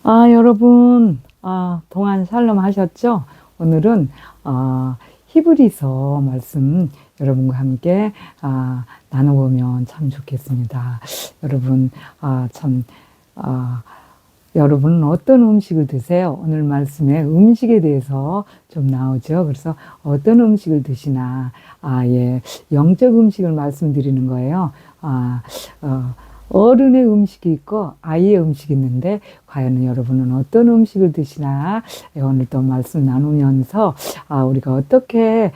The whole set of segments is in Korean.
여러분, 동안 샬롬 하셨죠? 오늘은, 히브리서 말씀 여러분과 함께, 나눠보면 참 좋겠습니다. 여러분, 참, 여러분은 어떤 음식을 드세요? 오늘 말씀에 음식에 대해서 좀 나오죠. 그래서 어떤 음식을 드시나, 예, 영적 음식을 말씀드리는 거예요. 어른의 음식이 있고 아이의 음식이 있는데 과연 여러분은 어떤 음식을 드시나 오늘 또 말씀 나누면서 우리가 어떻게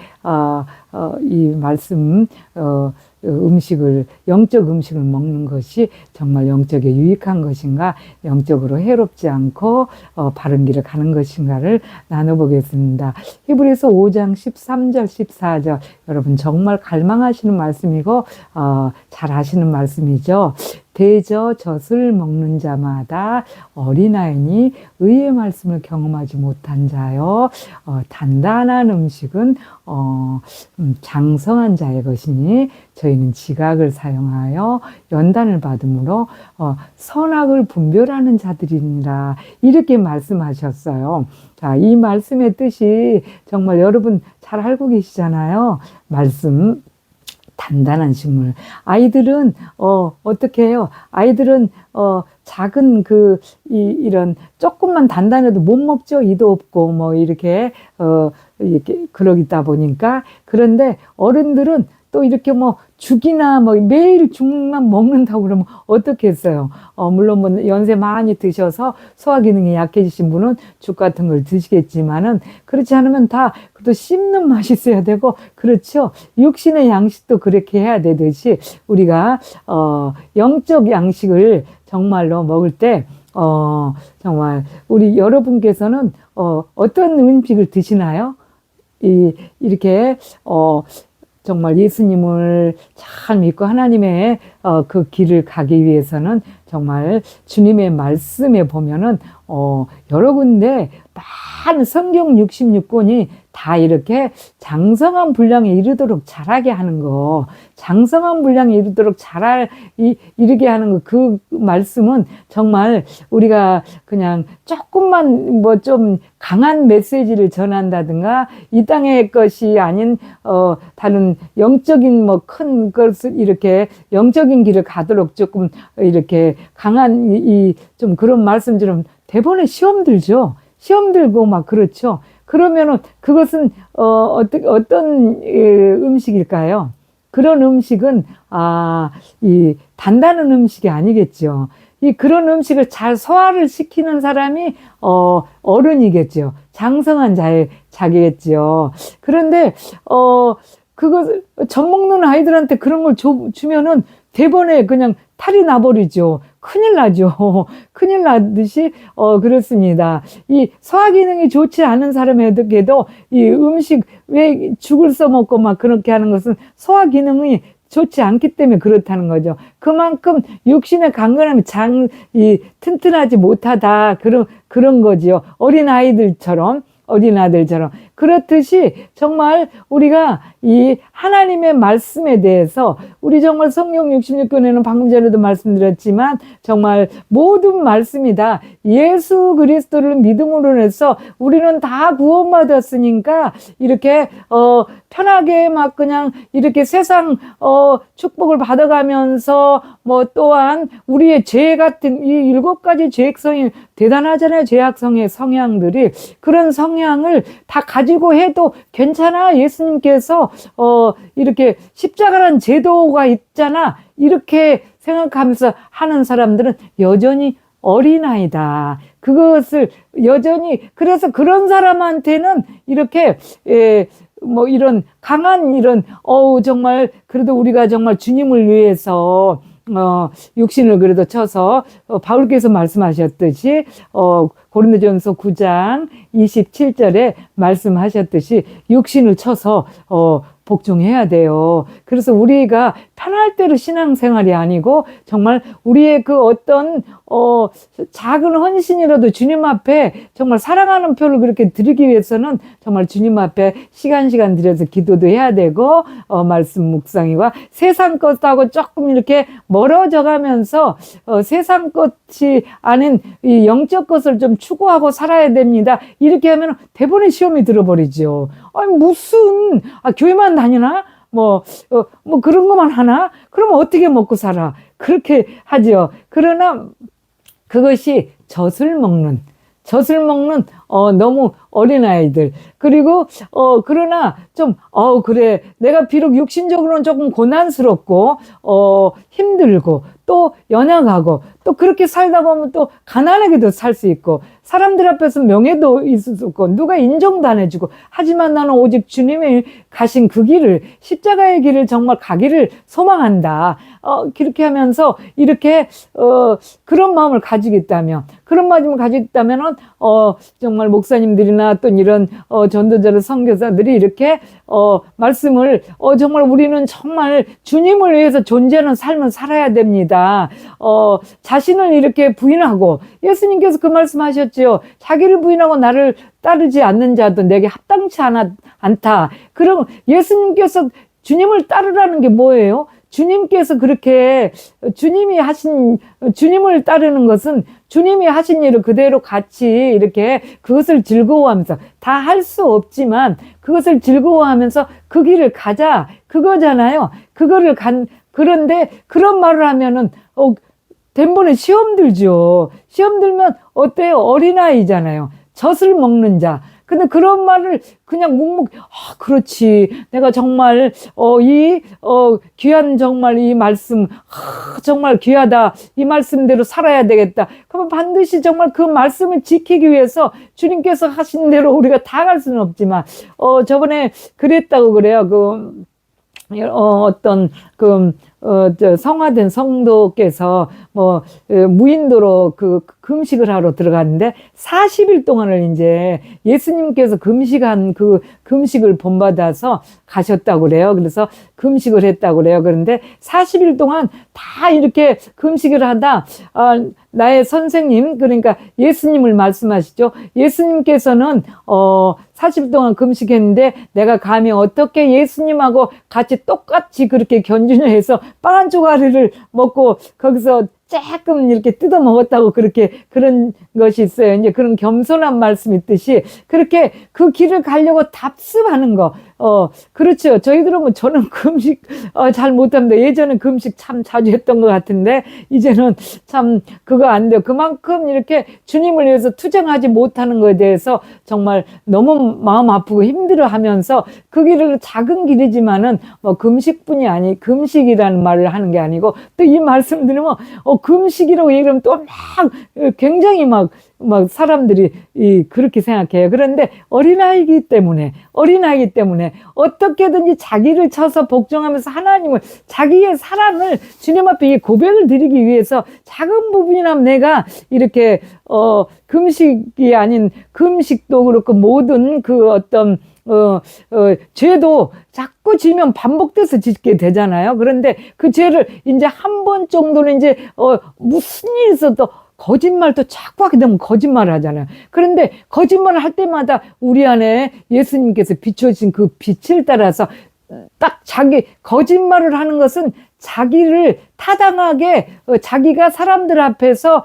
이 말씀 음식을 영적 음식을 먹는 것이 정말 영적에 유익한 것인가, 영적으로 해롭지 않고 바른 길을 가는 것인가를 나눠보겠습니다. 히브리서 5장 13절 14절 여러분 정말 갈망하시는 말씀이고 잘 아시는 말씀이죠. 대저 젖을 먹는 자마다 어린아이니 의의 말씀을 경험하지 못한 자여 단단한 음식은 장성한 자의 것이니 저희는 지각을 사용하여 연단을 받음으로 선악을 분별하는 자들이니라 이렇게 말씀하셨어요. 자, 이 말씀의 뜻이 정말 여러분 잘 알고 계시잖아요. 말씀 단단한 식물. 아이들은, 어떻게 해요? 아이들은, 작은 이런, 조금만 단단해도 못 먹죠? 이도 없고, 뭐, 이렇게, 이렇게, 그러다 보니까. 그런데 어른들은 또 이렇게 뭐, 죽이나 뭐, 매일 죽만 먹는다고 그러면 어떻게 했어요? 물론 뭐, 연세 많이 드셔서 소화 기능이 약해지신 분은 죽 같은 걸 드시겠지만은, 그렇지 않으면 다, 또 씹는 맛이 있어야 되고, 그렇죠. 육신의 양식도 그렇게 해야 되듯이, 우리가, 영적 양식을 정말로 먹을 때, 정말, 우리 여러분께서는, 어떤 음식을 드시나요? 이렇게, 정말 예수님을 잘 믿고 하나님의 그 길을 가기 위해서는 정말 주님의 말씀에 보면은 여러 군데 많은 성경 66권이 다 이렇게 장성한 분량에 이르도록 자라게 하는 거, 장성한 분량에 이르도록 이르게 하는 거, 그 말씀은 정말 우리가 그냥 조금만 뭐 좀 강한 메시지를 전한다든가 이 땅의 것이 아닌 다른 영적인 뭐 큰 것을 이렇게 영적인 길을 가도록 조금 이렇게 강한 좀 그런 말씀처럼 대본에 시험 들죠. 시험 들고 막 그렇죠. 그러면은 그것은 어떤 음식일까요? 그런 음식은 이 단단한 음식이 아니겠죠. 그런 음식을 잘 소화를 시키는 사람이 어른이겠죠. 장성한 자겠죠. 그런데 그것을 젖 먹는 아이들한테 그런 걸 주면은 대번에 그냥 탈이 나버리죠. 큰일 나죠. 큰일 나듯이, 그렇습니다. 이 소화 기능이 좋지 않은 사람에게도 이 음식, 왜 죽을 써먹고 막 그렇게 하는 것은 소화 기능이 좋지 않기 때문에 그렇다는 거죠. 그만큼 육신의 강건함이 튼튼하지 못하다. 그런 거지요. 어린아이들처럼. 그렇듯이 정말 우리가 이 하나님의 말씀에 대해서 우리 정말 성경 66권에는 방금 전에도 말씀드렸지만 정말 모든 말씀이 다 예수 그리스도를 믿음으로 해서 우리는 다 구원받았으니까 이렇게 편하게 막 그냥 이렇게 세상 축복을 받아가면서 뭐 또한 우리의 죄 같은 이 7가지 죄악성이 대단하잖아요. 죄악성의 성향들이 그런 성향을 다 가지고 해도 괜찮아. 예수님께서 이렇게 십자가라는 제도가 있잖아. 이렇게 생각하면서 하는 사람들은 여전히 어린아이다. 그것을 여전히 그래서 그런 사람한테는 이렇게 뭐 이런 강한 정말 그래도 우리가 정말 주님을 위해서 육신을 그래도 쳐서 바울께서 말씀하셨듯이 고린도전서 9장 27절에 말씀하셨듯이 육신을 쳐서 복종해야 돼요. 그래서 우리가 편할 대로 신앙생활이 아니고 정말 우리의 그 어떤 작은 헌신이라도 주님 앞에 정말 사랑하는 표를 그렇게 드리기 위해서는 정말 주님 앞에 시간 들여서 기도도 해야 되고 말씀 묵상이와 세상 것하고 조금 이렇게 멀어져 가면서 세상 것이 아닌 이 영적 것을 좀 추구하고 살아야 됩니다. 이렇게 하면 대본에 시험이 들어버리죠. 아니 무슨 교회만 다니나? 뭐 그런 것만 하나? 그러면 어떻게 먹고 살아? 그렇게 하죠. 그러나 그것이 젖을 먹는 너무 어린아이들. 그리고 그러나 좀 그래 내가 비록 육신적으로는 조금 고난스럽고 힘들고 또 연약하고 또 그렇게 살다 보면 또 가난하게도 살 수 있고 사람들 앞에서 명예도 있을 수 있고 누가 인정도 안 해주고 하지만 나는 오직 주님이 가신 그 길을 십자가의 길을 정말 가기를 소망한다. 그렇게 하면서 이렇게 그런 마음을 가지고 있다면 정말 목사님들이나 또 이런 전도자들 선교사들이 이렇게 말씀을 정말 우리는 정말 주님을 위해서 존재하는 삶을 살아야 됩니다. 자신을 이렇게 부인하고 예수님께서 그 말씀하셨지요. 자기를 부인하고 나를 따르지 않는 자도 내게 합당치 않다. 그럼 예수님께서 주님을 따르라는 게 뭐예요? 주님께서 그렇게 주님을 따르는 것은 주님이 하신 일을 그대로 같이 이렇게 그것을 즐거워하면서 다 할 수 없지만 그것을 즐거워하면서 그 길을 가자 그거잖아요. 그런데 그런 말을 하면은 덴번에 시험 들죠. 시험 들면 어때요? 어린아이잖아요. 젖을 먹는 자. 근데 그런 말을 그냥 그렇지. 내가 정말, 귀한 정말 이 말씀, 정말 귀하다. 이 말씀대로 살아야 되겠다. 그러면 반드시 정말 그 말씀을 지키기 위해서 주님께서 하신 대로 우리가 다 갈 수는 없지만, 저번에 그랬다고 그래요. 성화된 성도께서 무인도로 금식을 하러 들어갔는데 40일 동안을 이제 예수님께서 금식한 그 금식을 본받아서 가셨다고 그래요. 그래서 금식을 했다고 그래요. 그런데 40일 동안 다 이렇게 금식을 하다 나의 선생님 그러니까 예수님을 말씀하시죠. 예수님께서는 40일 동안 금식했는데 내가 감히 어떻게 예수님하고 같이 똑같이 그렇게 견준해서 빵 한 조각을 먹고 거기서 조금 이렇게 뜯어 먹었다고 그런 것이 있어요. 이제 그런 겸손한 말씀 있듯이 그렇게 그 길을 가려고 답습하는 거. 그렇죠. 저희들은 저는 금식 잘 못합니다. 예전에 금식 참 자주 했던 것 같은데 이제는 참 그거 안 돼요. 그만큼 이렇게 주님을 위해서 투쟁하지 못하는 것에 대해서 정말 너무 마음 아프고 힘들어하면서 그 길을 작은 길이지만은 금식뿐이 아니 금식이라는 말을 하는 게 아니고 또 이 말씀 들으면 금식이라고 얘기하면 또 굉장히 사람들이 그렇게 생각해요. 그런데 어린아이기 때문에 어떻게든지 자기를 쳐서 복종하면서 하나님을 자기의 사랑을 주님 앞에 이 고백을 드리기 위해서 작은 부분이나 내가 이렇게 금식이 아닌 금식도 그렇고 모든 그 어떤 죄도 자꾸 지면 반복돼서 짓게 되잖아요. 그런데 그 죄를 이제 한 번 정도는 이제 무슨 일이 있어도 거짓말도 자꾸 하게 되면 거짓말을 하잖아요. 그런데 거짓말을 할 때마다 우리 안에 예수님께서 비춰주신 그 빛을 따라서 딱 거짓말을 하는 것은 자기를 타당하게 자기가 사람들 앞에서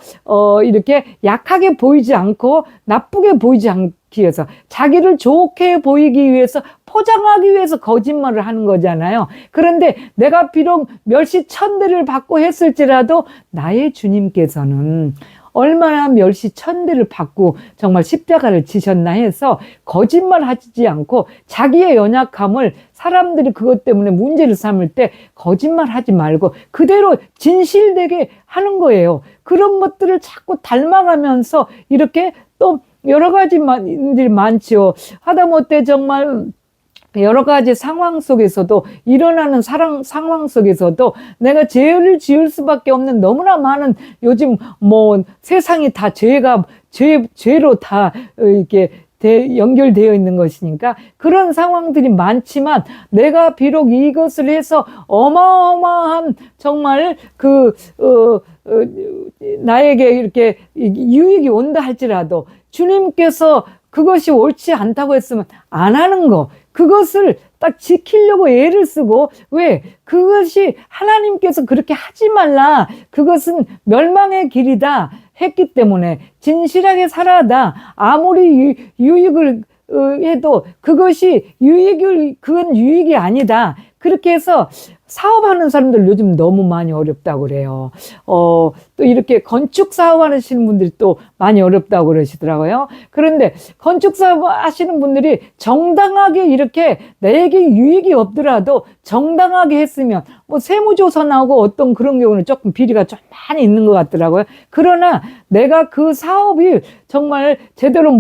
이렇게 약하게 보이지 않고 나쁘게 보이지 않기 위해서 자기를 좋게 보이기 위해서 포장하기 위해서 거짓말을 하는 거잖아요. 그런데 내가 비록 멸시천대를 받고 했을지라도 나의 주님께서는 얼마나 멸시천대를 받고 정말 십자가를 지셨나 해서 거짓말 하지 않고 자기의 연약함을 사람들이 그것 때문에 문제를 삼을 때 거짓말 하지 말고 그대로 진실되게 하는 거예요. 그런 것들을 자꾸 닮아가면서 이렇게 또 여러 가지 일이 많지요. 하다못해 정말 여러 가지 상황 속에서도 일어나는 상황 속에서도 내가 죄를 지을 수밖에 없는 너무나 많은 요즘 세상이 다 죄로 다 이렇게 연결되어 있는 것이니까 그런 상황들이 많지만 내가 비록 이것을 해서 어마어마한 정말 나에게 이렇게 유익이 온다 할지라도 주님께서 그것이 옳지 않다고 했으면 안 하는 거, 그것을 딱 지키려고 애를 쓰고, 왜? 그것이 하나님께서 그렇게 하지 말라, 그것은 멸망의 길이다 했기 때문에 진실하게 살아다 아무리 유익을 해도 그것이 그건 유익이 아니다. 그렇게 해서 사업하는 사람들 요즘 너무 많이 어렵다고 그래요. 또 이렇게 건축 사업하시는 분들이 또 많이 어렵다고 그러시더라고요. 그런데 건축 사업 하시는 분들이 정당하게 이렇게 내게 유익이 없더라도 정당하게 했으면 뭐 세무조사 나오고 어떤 그런 경우는 조금 비리가 좀 많이 있는 것 같더라고요. 그러나 내가 그 사업이 정말 제대로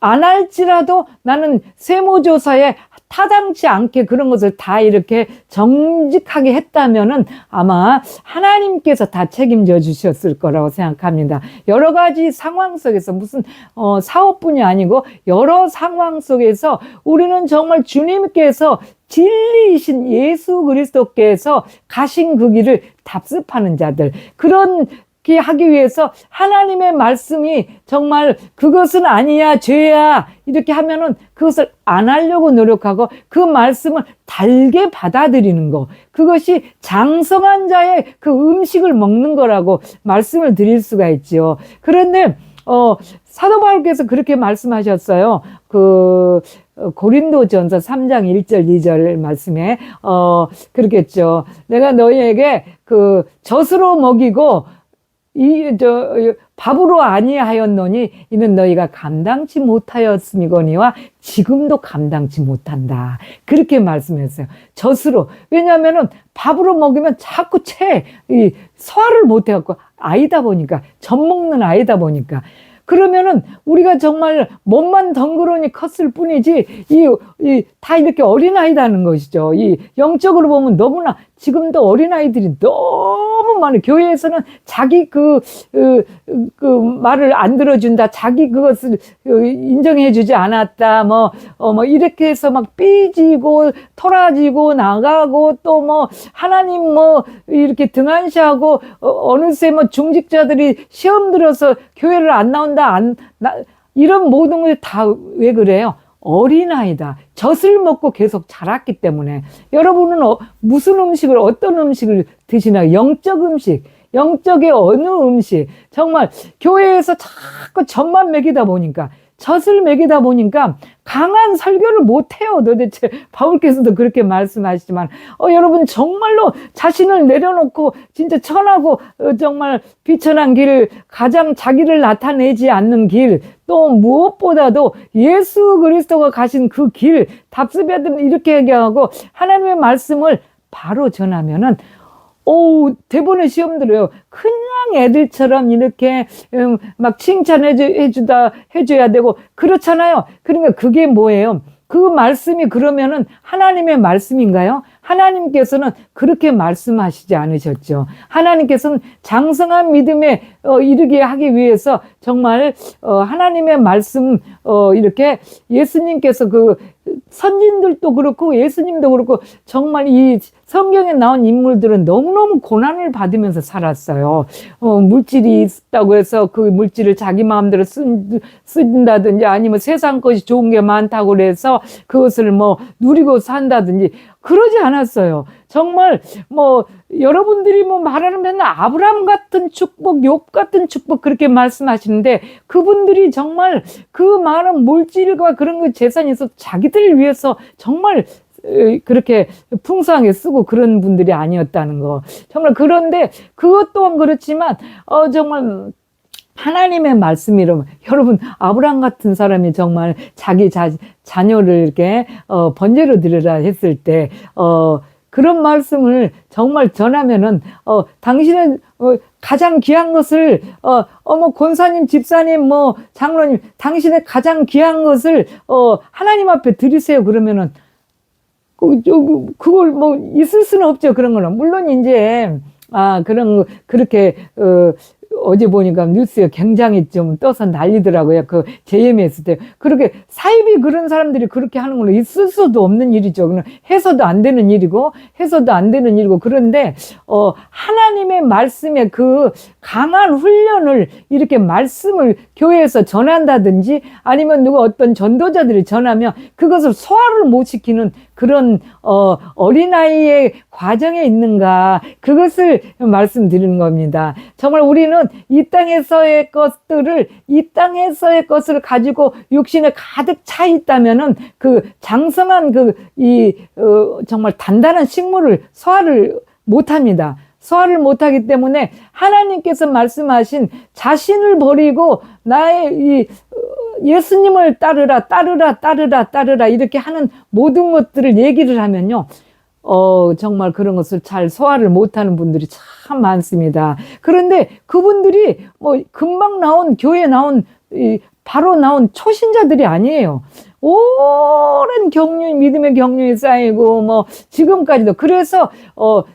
안 할지라도 나는 세무조사에 타당치 않게 그런 것을 다 이렇게 정직하게 했다면은 아마 하나님께서 다 책임져 주셨을 거라고 생각합니다. 여러 가지 상황 속에서 무슨 사업뿐이 아니고 여러 상황 속에서 우리는 정말 주님께서 진리이신 예수 그리스도께서 가신 그 길을 답습하는 자들, 그런 하기 위해서 하나님의 말씀이 정말 그것은 아니야, 죄야 이렇게 하면은 그것을 안 하려고 노력하고 그 말씀을 달게 받아들이는 거, 그것이 장성한 자의 그 음식을 먹는 거라고 말씀을 드릴 수가 있죠. 그런데 사도 바울께서 그렇게 말씀하셨어요. 고린도전서 3장 1절 2절 말씀에 그렇겠죠. 내가 너희에게 젖으로 먹이고 밥으로 아니하였노니 이는 너희가 감당치 못하였음이거니와 지금도 감당치 못한다. 그렇게 말씀했어요. 젖으로. 왜냐하면은 밥으로 먹이면 자꾸 소화를 못해갖고 아이다 보니까, 젖 먹는 아이다 보니까. 그러면은 우리가 정말 몸만 덩그러니 컸을 뿐이지 다 이렇게 어린아이다는 것이죠. 영적으로 보면 너무나 지금도 어린아이들이 너무 많아요. 교회에서는 자기 말을 안 들어준다, 자기 그것을 인정해주지 않았다, 뭐 이렇게 해서 막 삐지고 토라지고 나가고 또 하나님 이렇게 등한시하고 어느새 중직자들이 시험 들어서 교회를 안 나온다, 이런 모든 게 다 왜 그래요? 어린아이다. 젖을 먹고 계속 자랐기 때문에. 여러분은 무슨 음식을, 어떤 음식을 드시나요? 영적 음식, 영적의 어느 음식. 정말 교회에서 자꾸 젖만 먹이다 보니까, 젖을 먹이다 보니까 강한 설교를 못해요. 도대체 바울께서도 그렇게 말씀하시지만 여러분 정말로 자신을 내려놓고 진짜 천하고 정말 비천한 길, 가장 자기를 나타내지 않는 길, 또 무엇보다도 예수 그리스도가 가신 그 길, 답습하든 이렇게 얘기하고 하나님의 말씀을 바로 전하면은 대본에 시험 들어요. 그냥 애들처럼 이렇게 막 해줘야 되고 그렇잖아요. 그러니까 그게 뭐예요? 그 말씀이 그러면은 하나님의 말씀인가요? 하나님께서는 그렇게 말씀하시지 않으셨죠. 하나님께서는 장성한 믿음에 이르게 하기 위해서 정말 하나님의 말씀 이렇게 예수님께서 선진들도 그렇고 예수님도 그렇고 정말 이 성경에 나온 인물들은 너무너무 고난을 받으면서 살았어요. 물질이 있다고 해서 그 물질을 자기 마음대로 쓴다든지 아니면 세상 것이 좋은 게 많다고 그래서 그것을 누리고 산다든지 그러지 않았어요. 정말 여러분들이 말하는 맨날 아브라함 같은 축복, 욥 같은 축복 그렇게 말씀하시는데 그분들이 정말 그 많은 물질과 그런 거 재산이 있어서 자기들을 위해서 정말 그렇게 풍성하게 쓰고 그런 분들이 아니었다는 거. 정말 그런데 그것 또한 그렇지만 정말 하나님의 말씀이라면 여러분 아브라함 같은 사람이 정말 자기 자녀를 이렇게 번제로 드리라 했을 때 그런 말씀을 정말 전하면은 당신은 가장 귀한 것을 권사님, 집사님, 장로님, 당신의 가장 귀한 것을 하나님 앞에 드리세요. 그러면은 그걸 있을 수는 없죠. 그런 거는 물론 이제 그렇게 어제 보니까 뉴스에 굉장히 좀 떠서 난리더라고요. 그 JMS 때. 그렇게 사입이 그런 사람들이 그렇게 하는 건 있을 수도 없는 일이죠. 그냥 해서도 안 되는 일이고, 해서도 안 되는 일이고. 그런데, 하나님의 말씀에 그 강한 훈련을 이렇게 말씀을 교회에서 전한다든지 아니면 누가 어떤 전도자들이 전하면 그것을 소화를 못 시키는 그런 어린아이의 과정에 있는가, 그것을 말씀드리는 겁니다. 정말 우리는 이 땅에서의 것을 가지고 육신에 가득 차 있다면은 그 장성한 정말 단단한 식물을 소화를 못 합니다. 소화를 못하기 때문에 하나님께서 말씀하신 자신을 버리고 나의 예수님을 따르라 이렇게 하는 모든 것들을 얘기를 하면요, 정말 그런 것을 잘 소화를 못하는 분들이 참 많습니다. 그런데 그분들이 뭐 금방 교회에 나온 바로 나온 초신자들이 아니에요. 오랜 믿음의 경륜이 쌓이고, 뭐, 지금까지도. 그래서,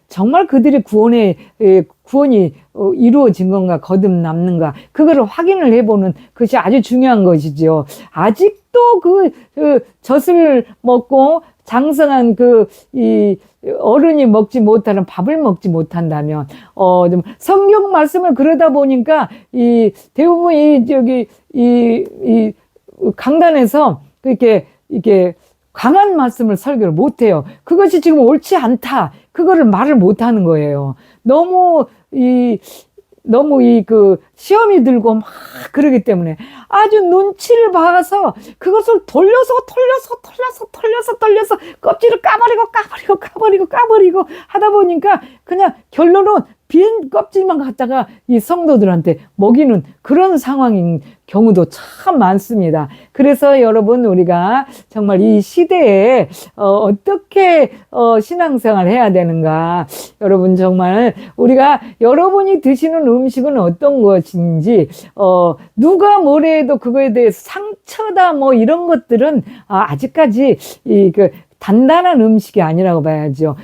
정말 그들의 구원이 이루어진 건가, 거듭남는가, 그거를 확인을 해보는 것이 아주 중요한 것이죠. 아직도 젖을 먹고 장성한 어른이 먹지 못하는 밥을 먹지 못한다면, 성경 말씀을 그러다 보니까, 대부분 강단에서 이게 강한 말씀을 설교를 못해요. 그것이 지금 옳지 않다. 그거를 말을 못하는 거예요. 너무 시험이 들고 막 그러기 때문에 아주 눈치를 봐서 그것을 돌려서 껍질을 까버리고 하다 보니까 그냥 결론은 빈 껍질만 갖다가 이 성도들한테 먹이는 그런 상황인 경우도 참 많습니다. 그래서 여러분, 우리가 정말 이 시대에 어떻게 신앙생활을 해야 되는가, 여러분 정말 우리가 여러분이 드시는 음식은 어떤 것인지, 누가 뭐래 해도 그거에 대해서 상처다 뭐 이런 것들은 아직까지 단단한 음식이 아니라고 봐야죠.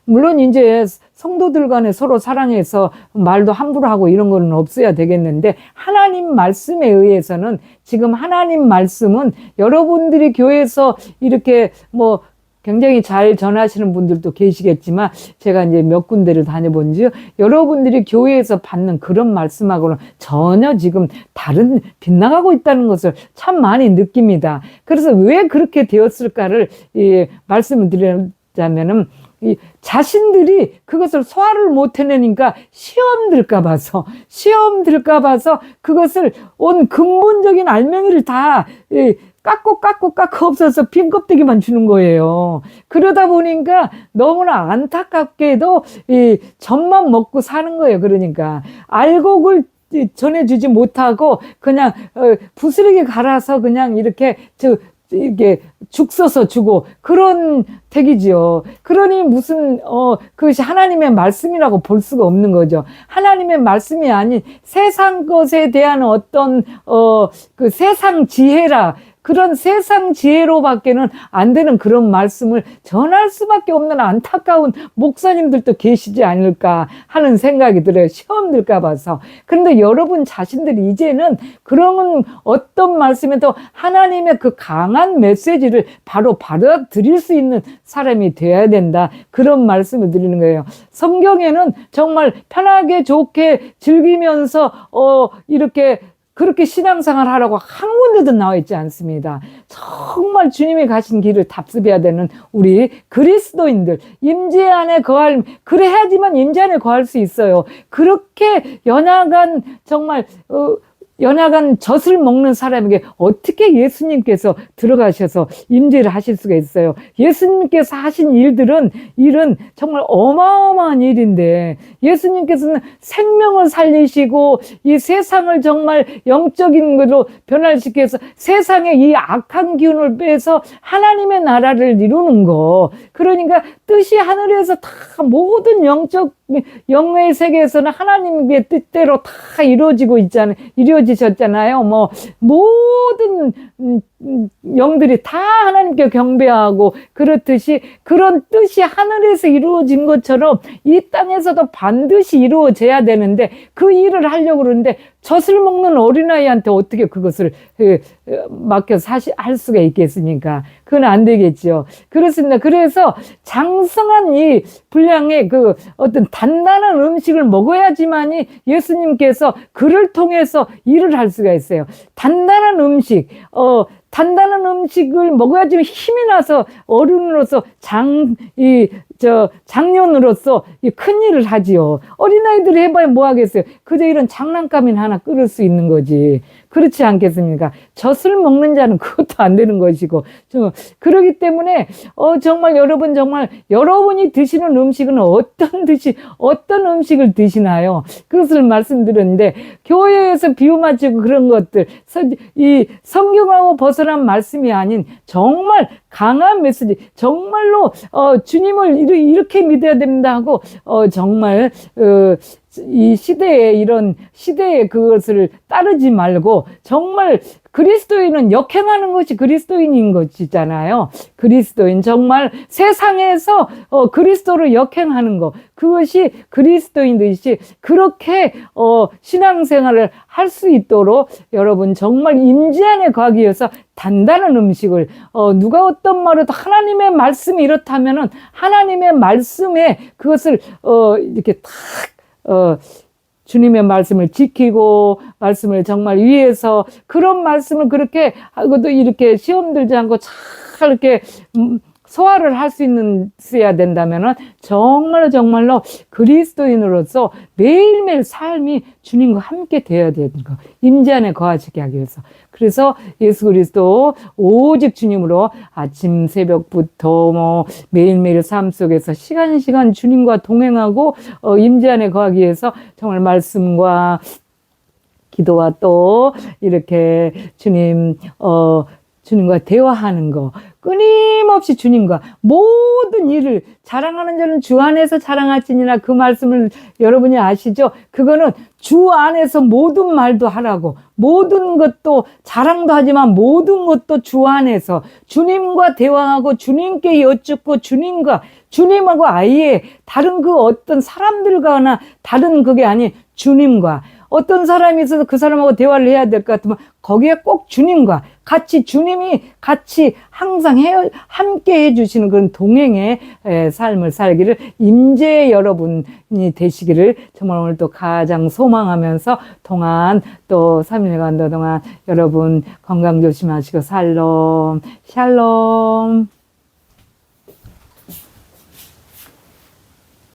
물론 이제 성도들 간에 서로 사랑해서 말도 함부로 하고 이런 거는 없어야 되겠는데, 하나님 말씀에 의해서는 지금 하나님 말씀은 여러분들이 교회에서 이렇게 뭐 굉장히 잘 전하시는 분들도 계시겠지만, 제가 이제 몇 군데를 다녀본지요, 여러분들이 교회에서 받는 그런 말씀하고는 전혀 지금 다른, 빗나가고 있다는 것을 참 많이 느낍니다. 그래서 왜 그렇게 되었을까를 말씀을 드리자면은, 자신들이 그것을 소화를 못 해내니까 시험 들까 봐서 그것을 온 근본적인 알맹이를 다 깎고 없어서 빈 껍데기만 주는 거예요. 그러다 보니까 너무나 안타깝게도 젖만 먹고 사는 거예요. 그러니까 알곡을 전해주지 못하고 그냥 부스러기 갈아서 그냥 이렇게 죽 써서 주고 그런 택이지요. 그러니 그것이 하나님의 말씀이라고 볼 수가 없는 거죠. 하나님의 말씀이 아닌 세상 것에 대한 어떤 세상 지혜라, 그런 세상 지혜로밖에는 안 되는 그런 말씀을 전할 수밖에 없는 안타까운 목사님들도 계시지 않을까 하는 생각이 들어요. 시험 들까 봐서. 그런데 여러분 자신들이 이제는 그런 어떤 말씀에도 하나님의 그 강한 메시지를 바로 받아들일 수 있는 사람이 되어야 된다. 그런 말씀을 드리는 거예요. 성경에는 정말 편하게 좋게 즐기면서 그렇게 신앙생활 하라고 한 군데도 나와 있지 않습니다. 정말 주님이 가신 길을 답습해야 되는 우리 그리스도인들, 임재 안에 그래야지만 임재 안에 거할 수 있어요. 그렇게 연약한 젖을 먹는 사람에게 어떻게 예수님께서 들어가셔서 임재를 하실 수가 있어요. 예수님께서 하신 일은 정말 어마어마한 일인데, 예수님께서는 생명을 살리시고 이 세상을 정말 영적인 것으로 변화시켜서 세상의 이 악한 기운을 빼서 하나님의 나라를 이루는 거. 그러니까 뜻이 하늘에서 다 모든 영적 영의 세계에서는 하나님의 뜻대로 다 이루어지셨잖아요. 뭐 모든 영들이 다 하나님께 경배하고 그렇듯이 그런 뜻이 하늘에서 이루어진 것처럼 이 땅에서도 반드시 이루어져야 되는데 그 일을 하려고 그러는데 젖을 먹는 어린아이한테 어떻게 그것을 맡겨서 할 수가 있겠습니까? 그건 안 되겠죠. 그렇습니다. 그래서 장성한 이 분량의 그 어떤 단단한 음식을 먹어야지만이 예수님께서 그를 통해서 일을 할 수가 있어요. 단단한 음식을 먹어야지 힘이 나서 어른으로서 장년으로서 큰 일을 하지요. 어린아이들이 해봐야 뭐 하겠어요. 그저 이런 장난감이나 하나 끓일 수 있는 거지. 그렇지 않겠습니까? 젖을 먹는 자는 그것도 안 되는 것이고. 그러기 때문에, 정말 여러분이 드시는 음식은 어떤 음식을 드시나요? 그것을 말씀드렸는데, 교회에서 비유 맞추고 그런 것들, 이 성경하고 벗어난 말씀이 아닌 정말 강한 메시지, 정말로, 주님을 이렇게 믿어야 된다 하고, 정말, 이 시대에 그것을 따르지 말고, 정말 그리스도인은 역행하는 것이 그리스도인인 것이잖아요. 그리스도인, 정말 세상에서, 그리스도를 역행하는 것. 그것이 그리스도인듯이 그렇게, 신앙생활을 할 수 있도록 여러분 정말 임재 안에 가기 위해서 단단한 음식을, 누가 어떤 말해도 하나님의 말씀이 이렇다면은 하나님의 말씀에 그것을, 이렇게 탁, 주님의 말씀을 지키고 말씀을 정말 위해서 그런 말씀을 그렇게 하고도 이렇게 시험 들지 않고 잘 이렇게 소화를 할 수 있어야 된다면은 정말로 그리스도인으로서 매일매일 삶이 주님과 함께 되어야 되는 거. 임재 안에 거하시게 하기 위해서. 그래서 예수 그리스도 오직 주님으로 아침 새벽부터 매일매일 삶 속에서 시간 주님과 동행하고 임재 안에 거하기 위해서 정말 말씀과 기도와 또 이렇게 주님과 대화하는 거, 끊임없이 주님과 모든 일을 자랑하는 자는 주 안에서 자랑할지니라 그 말씀을 여러분이 아시죠? 그거는 주 안에서 모든 말도 하라고, 모든 것도 자랑도 하지만 모든 것도 주 안에서 주님과 대화하고 주님께 여쭙고 주님하고 아예 다른 그 어떤 사람들과나 다른 그게 아닌 주님과 어떤 사람이 있어서 그 사람하고 대화를 해야 될 것 같으면 거기에 꼭 주님과 주님이 같이 항상 함께 해주시는 그런 동행의 삶을 살기를 임재 여러분이 되시기를 정말 오늘 또 가장 소망하면서 또 3일간 동안 여러분 건강 조심하시고 샬롬.